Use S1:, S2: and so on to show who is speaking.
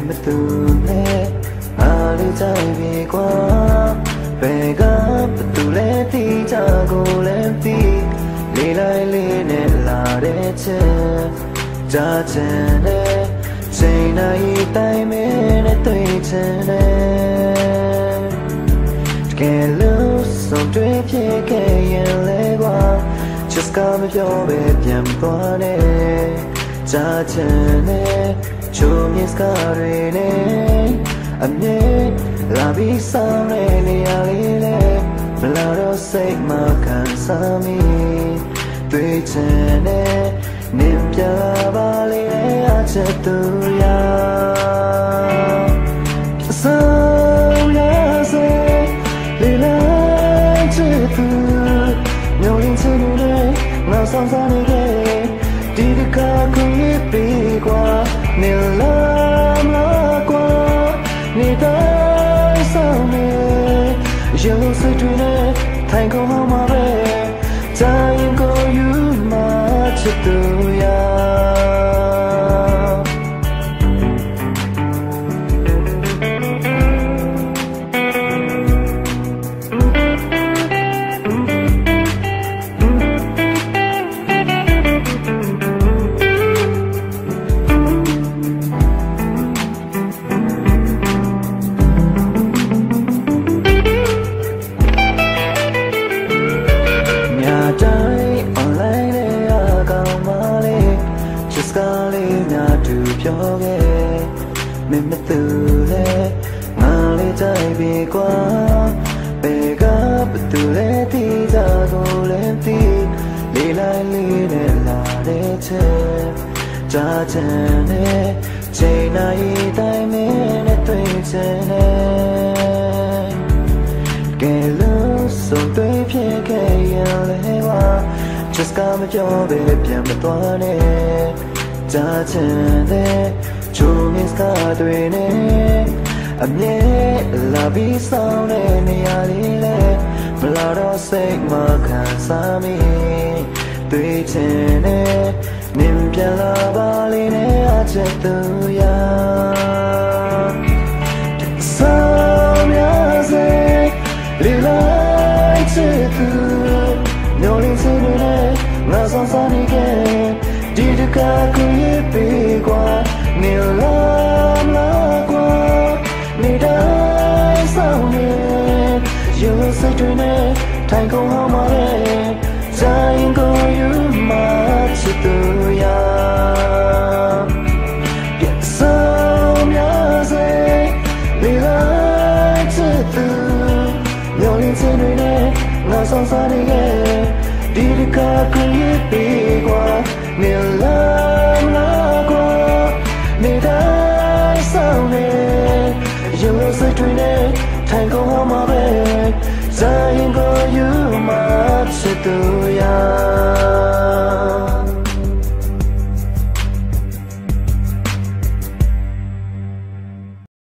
S1: မသူနဲ့အားလေးကြိုက်ပြီကွာဘယ်ကဘသူလဲတီးကြကိုလည်းတီးလေးလိုက်လေးနဲ့လာတဲ့ချက်ကြားချင်တဲ့ချိန်တိုင်းတိုင်းမင်းနဲ့တွေ့ချင်တဲ့တကယ်လို့ဆုံးတွေ့ဖြစ်ခဲ့ရင်လဲကွာ just ကမပြောပဲပြန်သွားတယ်ကြားချင်တဲ့ချိုးမြစ်ကားတွေနဲ့အမြဲလာပြီးဆောင်နေနေရလေးလေမလာတော့စိတ်မှခံစားမိတွေ့ချင်တဲ့နင်ပြပါလေအချက်သူရဆောင်ရစေလေလာချစ်သူမျိုးရင်းချင်နေငါဆောင်စားနေတယ်ဒီတခါကိုပြီးကွာနေလာမလားကွာနေတိုင်းဆောင်နေရေလို့စိတ်တွေနဲ့ထိုင်ကုန်အောင်မှာပဲတိုင်းကိုယူမှချစ်သူရပြောခဲ့မင်းမသူလဲငါလေးကြိုက်ပြီကွာဘယ်ကဘသူလဲတီးကြကိုလည်းတီးလေးလိုက်လေးနဲ့လာတဲ့ချက်ကြားချင်တဲ့ချိန်တိုင်းတိုင်းမင်းနဲ့တွေ့ချင်တဲ့ကဲလို့ဆုံးတွေ့ဖြစ်ခဲ့ရင်လဲကွာ just ကမပြောပဲပြန်မသွားနဲ့ကြားချင်တဲ့ချိုးမြစ်ကားတွေနဲ့အမြဲလာပြီးဆောင်နေနေရလေးလေမလာတော့စိတ်မှခံစားမိတွေ့ချင်တဲ့နင်ပြန်လာပါလေနဲ့အချက်သူရဆောင်ရစေလေးလိုက်ချစ်သူမျိုးလေးစိတ်တွေနဲ့ငါဆောင်စားနေခဲ့ဒီတခါကိုပြီးကွာနေလာမလားကွာနေတိုင်းဆောင်နေရေလို့စိတ်တွေနဲ့ထိုင်ကုန်အောင်မှာပဲတိုင်းကိုယူမှချစ်သူရပြန်ဆောင်ရစေလေးလိုက်ချစ်သူမျိုးလေးစိတ်တွေနဲ့ငါဆောင်စားနေခဲ့ဒီတခါကိုပြီးကွာနေလာမလားကွာနေတိုင်းဆောင်နေရေလို့စိတ်တွေနဲ့